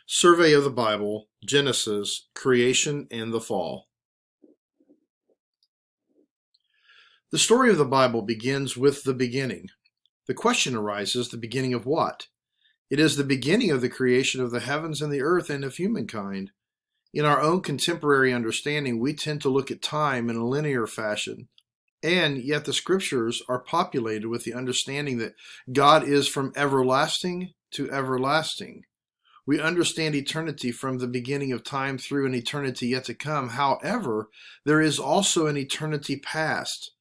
Survey of the Bible, Genesis, Creation, and the Fall. The story of the Bible begins with the beginning. The question arises, the beginning of what? It is the beginning of the creation of the heavens and the earth and of humankind. In our own contemporary understanding, we tend to look at time in a linear fashion. And yet the scriptures are populated with the understanding that God is from everlasting to everlasting. We understand eternity from the beginning of time through an eternity yet to come. However, there is also an eternity past.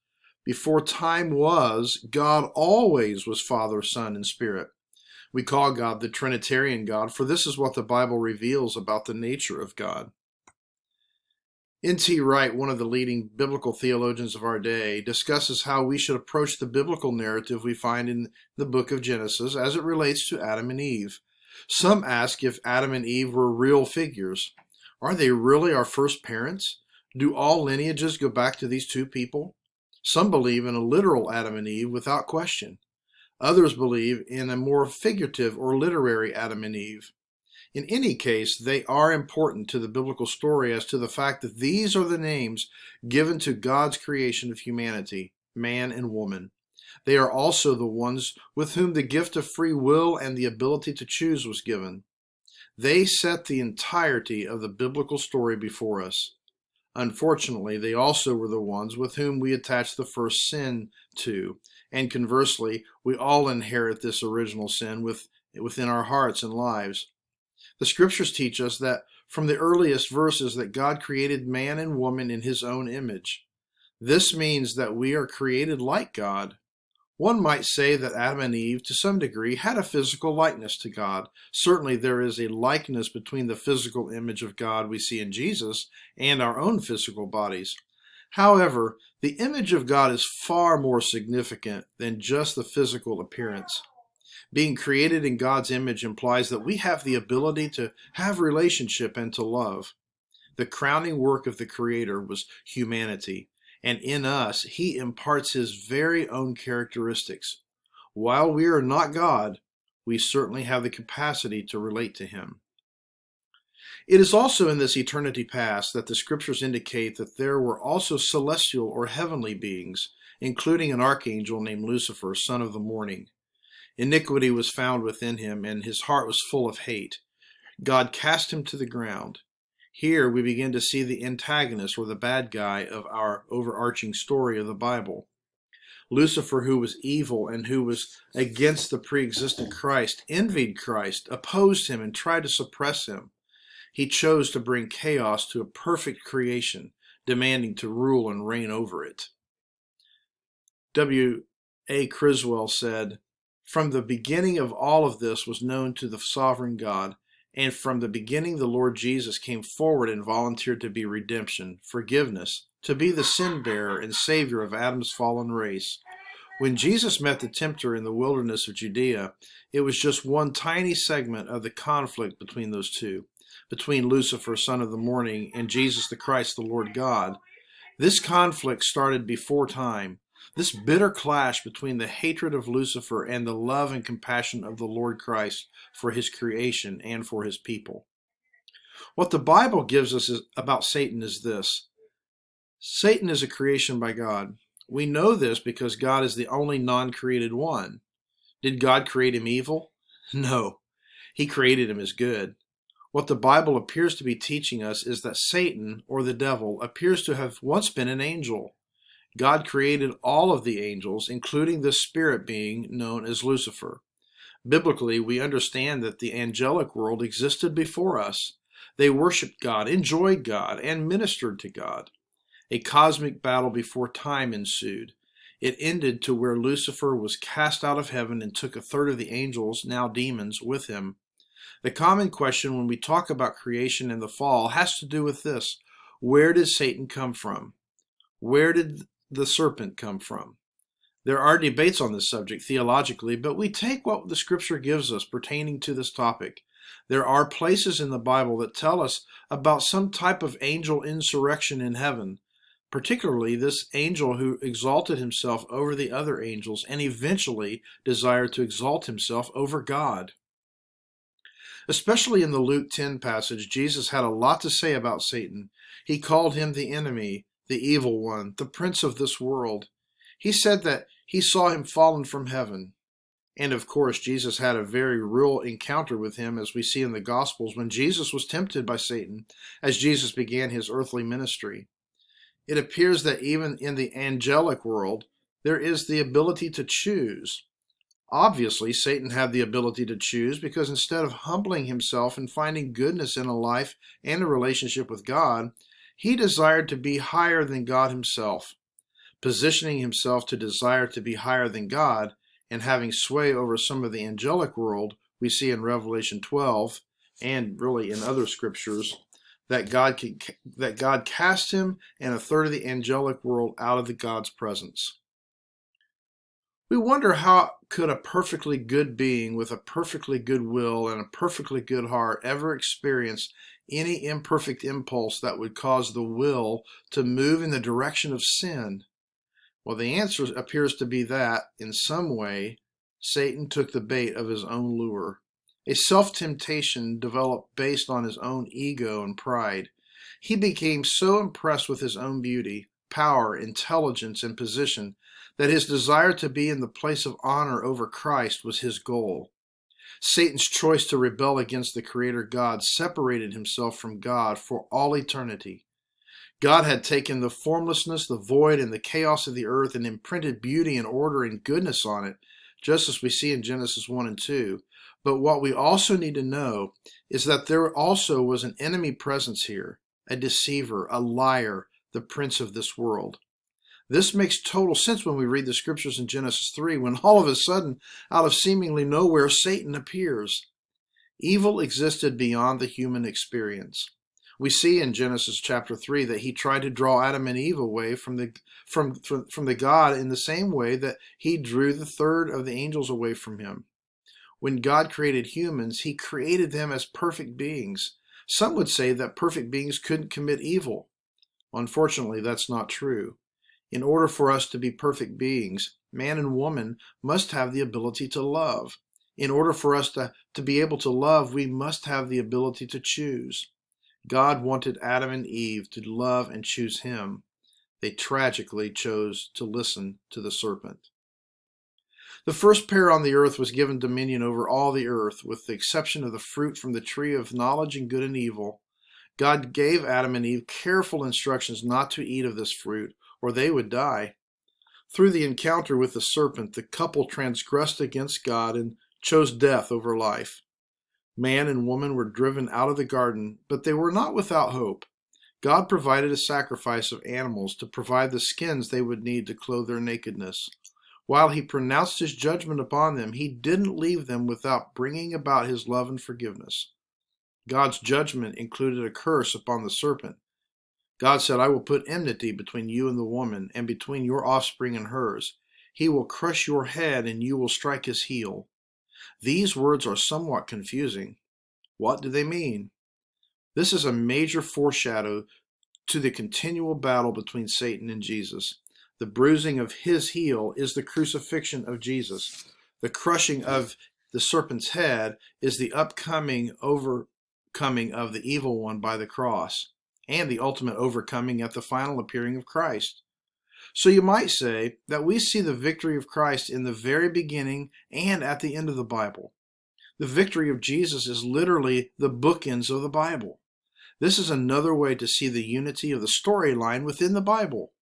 Before time was, God always was Father, Son, and Spirit. We call God the Trinitarian God, for this is what the Bible reveals about the nature of God. N.T. Wright, one of the leading biblical theologians of our day, discusses how we should approach the biblical narrative we find in the book of Genesis as it relates to Adam and Eve. Some ask if Adam and Eve were real figures. Are they really our first parents? Do all lineages go back to these two people? Some believe in a literal Adam and Eve without question. Others believe in a more figurative or literary Adam and Eve. In any case, they are important to the biblical story as to the fact that these are the names given to God's creation of humanity, man and woman. They are also the ones with whom the gift of free will and the ability to choose was given. They set the entirety of the biblical story before us. Unfortunately, they also were the ones with whom we attach the first sin to, and conversely, we all inherit this original sin within our hearts and lives. The scriptures teach us that from the earliest verses that God created man and woman in his own image. This means that we are created like God. One might say that Adam and Eve, to some degree, had a physical likeness to God. Certainly there is a likeness between the physical image of God we see in Jesus and our own physical bodies. However, the image of God is far more significant than just the physical appearance. Being created in God's image implies that we have the ability to have relationship and to love. The crowning work of the Creator was humanity. And in us, he imparts his very own characteristics. While we are not God, we certainly have the capacity to relate to him. It is also in this eternity past that the scriptures indicate that there were also celestial or heavenly beings, including an archangel named Lucifer, son of the morning. Iniquity was found within him, and his heart was full of hate. God cast him to the ground. Here we begin to see the antagonist or the bad guy of our overarching story of the Bible. Lucifer, who was evil and who was against the pre-existent Christ, envied Christ, opposed him, and tried to suppress him. He chose to bring chaos to a perfect creation, demanding to rule and reign over it. W. A. Criswell said, "From the beginning of all of this was known to the sovereign God, and from the beginning the Lord Jesus came forward and volunteered to be redemption, forgiveness, to be the sin bearer and savior of Adam's fallen race. When Jesus met the tempter in the wilderness of Judea, it was just one tiny segment of the conflict between those two, between Lucifer, son of the morning, and Jesus the Christ, the Lord God. This conflict started before time. This bitter clash between the hatred of Lucifer and the love and compassion of the Lord Christ for his creation and for his people. What the Bible gives us about Satan is this. Satan is a creation by God. We know this because God is the only non-created one. Did God create him evil? No. He created him as good. What the Bible appears to be teaching us is that Satan, or the devil, appears to have once been an angel. God created all of the angels, including the spirit being known as Lucifer. Biblically, we understand that the angelic world existed before us. They worshiped God, enjoyed God, and ministered to God. A cosmic battle before time ensued. It ended to where Lucifer was cast out of heaven and took a third of the angels, now demons, with him. The common question when we talk about creation and the fall has to do with this. Where did Satan come from? Where did the serpent come from? There are debates on this subject theologically, but we take what the scripture gives us pertaining to this topic. There are places in the Bible that tell us about some type of angel insurrection in heaven, particularly this angel who exalted himself over the other angels and eventually desired to exalt himself over God. Especially in the Luke 10 passage, Jesus had a lot to say about Satan. He called him the enemy, the evil one, the prince of this world. He said that he saw him fallen from heaven. And of course, Jesus had a very real encounter with him, as we see in the Gospels, when Jesus was tempted by Satan as Jesus began his earthly ministry. It appears that even in the angelic world, there is the ability to choose. Obviously, Satan had the ability to choose because instead of humbling himself and finding goodness in a life and a relationship with God, he desired to be higher than God himself. Positioning himself to desire to be higher than God and having sway over some of the angelic world, we see in Revelation 12 and really in other scriptures that God cast him and a third of the angelic world out of God's presence. We wonder, how could a perfectly good being with a perfectly good will and a perfectly good heart ever experience any imperfect impulse that would cause the will to move in the direction of sin? Well, the answer appears to be that, in some way, Satan took the bait of his own lure. A self-temptation developed based on his own ego and pride. He became so impressed with his own beauty, power, intelligence, and position that his desire to be in the place of honor over Christ was his goal. Satan's choice to rebel against the Creator God separated himself from God for all eternity. God had taken the formlessness, the void, and the chaos of the earth and imprinted beauty and order and goodness on it, just as we see in Genesis 1 and 2. But what we also need to know is that there also was an enemy presence here, a deceiver, a liar, the prince of this world. This makes total sense when we read the scriptures in Genesis 3, when all of a sudden, out of seemingly nowhere, Satan appears. Evil existed beyond the human experience. We see in Genesis chapter 3 that he tried to draw Adam and Eve away from the God in the same way that he drew the third of the angels away from him. When God created humans, he created them as perfect beings. Some would say that perfect beings couldn't commit evil. Unfortunately, that's not true. In order for us to be perfect beings, man and woman must have the ability to love. In order for us to be able to love, we must have the ability to choose. God wanted Adam and Eve to love and choose him. They tragically chose to listen to the serpent. The first pair on the earth was given dominion over all the earth, with the exception of the fruit from the tree of knowledge and good and evil. God gave Adam and Eve careful instructions not to eat of this fruit, or they would die. Through the encounter with the serpent, the couple transgressed against God and chose death over life. Man and woman were driven out of the garden, but they were not without hope. God provided a sacrifice of animals to provide the skins they would need to clothe their nakedness. While he pronounced his judgment upon them, he didn't leave them without bringing about his love and forgiveness. God's judgment included a curse upon the serpent. God said, "I will put enmity between you and the woman, and between your offspring and hers. He will crush your head, and you will strike his heel." These words are somewhat confusing. What do they mean? This is a major foreshadow to the continual battle between Satan and Jesus. The bruising of his heel is the crucifixion of Jesus. The crushing of the serpent's head is the upcoming overcoming of the evil one by the cross, and the ultimate overcoming at the final appearing of Christ. So you might say that we see the victory of Christ in the very beginning and at the end of the Bible. The victory of Jesus is literally the bookends of the Bible. This is another way to see the unity of the storyline within the Bible.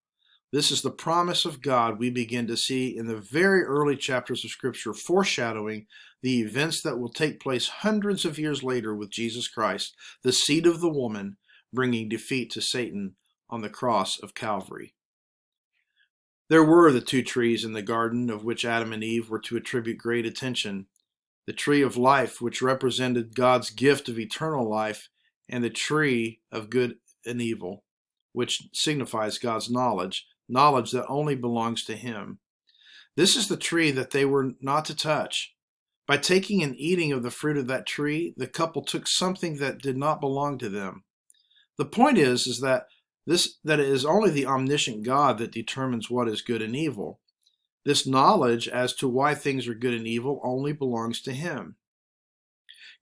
This is the promise of God we begin to see in the very early chapters of Scripture, foreshadowing the events that will take place hundreds of years later with Jesus Christ, the seed of the woman, bringing defeat to Satan on the cross of Calvary. There were the two trees in the garden of which Adam and Eve were to attribute great attention. The tree of life, which represented God's gift of eternal life, and the tree of good and evil, which signifies God's knowledge that only belongs to him. This is the tree that they were not to touch. By taking and eating of the fruit of that tree, the couple took something that did not belong to them. The point is that it is only the omniscient God that determines what is good and evil. This knowledge as to why things are good and evil only belongs to him.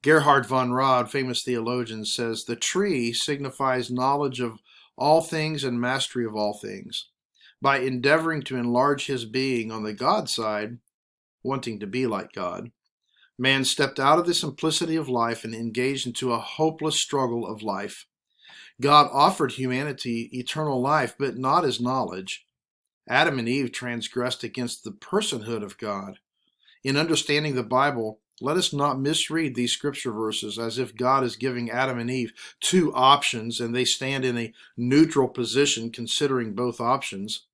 Gerhard von Rad, famous theologian, says the tree signifies knowledge of all things and mastery of all things. By endeavoring to enlarge his being on the God side, wanting to be like God, man stepped out of the simplicity of life and engaged into a hopeless struggle of life. God offered humanity eternal life, but not as knowledge. Adam and Eve transgressed against the personhood of God. In understanding the Bible, let us not misread these scripture verses as if God is giving Adam and Eve two options and they stand in a neutral position considering both options.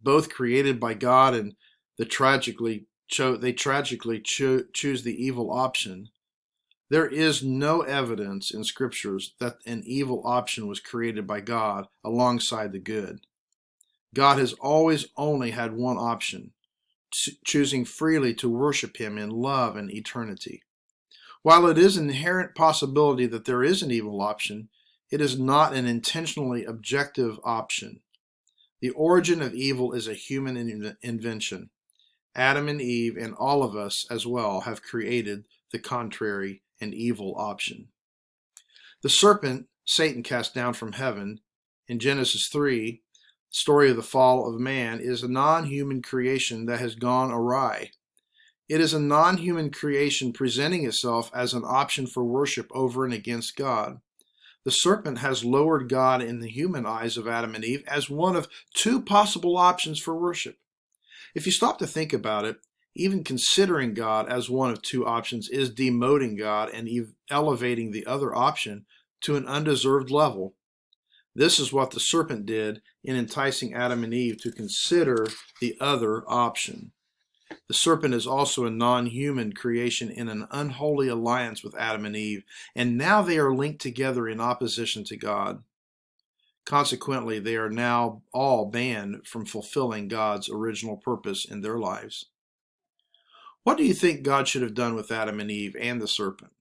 Both created by God, and they tragically choose the evil option. There is no evidence in scriptures that an evil option was created by God alongside the good. God has always only had one option, choosing freely to worship him in love and eternity. While it is an inherent possibility that there is an evil option, it is not an intentionally objective option. The origin of evil is a human invention. Adam and Eve, and all of us as well, have created the contrary and evil option. The serpent Satan cast down from heaven in Genesis 3, the story of the fall of man, is a non-human creation that has gone awry. It is a non-human creation presenting itself as an option for worship over and against God. The serpent has lowered God in the human eyes of Adam and Eve as one of two possible options for worship. If you stop to think about it, even considering God as one of two options is demoting God and elevating the other option to an undeserved level. This is what the serpent did in enticing Adam and Eve to consider the other option. The serpent is also a non-human creation in an unholy alliance with Adam and Eve, and now they are linked together in opposition to God. Consequently, they are now all banned from fulfilling God's original purpose in their lives. What do you think God should have done with Adam and Eve and the serpent?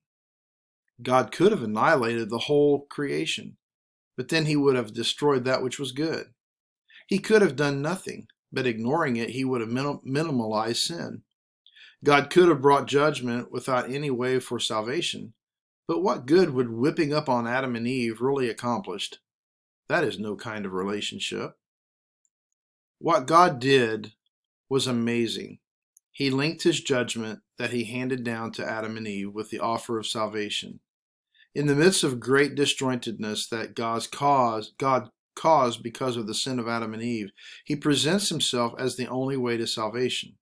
God could have annihilated the whole creation, but then he would have destroyed that which was good. He could have done nothing, but ignoring it, he would have minimalized sin. God could have brought judgment without any way for salvation, but what good would whipping up on Adam and Eve really accomplish? That is no kind of relationship. What God did was amazing. He linked his judgment that he handed down to Adam and Eve with the offer of salvation. In the midst of great disjointedness that God caused because of the sin of Adam and Eve, he presents himself as the only way to salvation.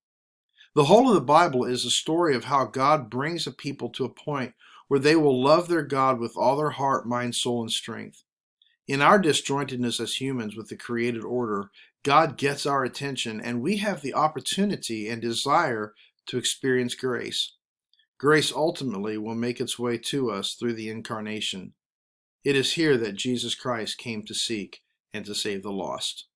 The whole of the Bible is a story of how God brings a people to a point where they will love their God with all their heart, mind, soul, and strength. In our disjointedness as humans with the created order, God gets our attention, and we have the opportunity and desire to experience grace. Grace ultimately will make its way to us through the incarnation. It is here that Jesus Christ came to seek and to save the lost.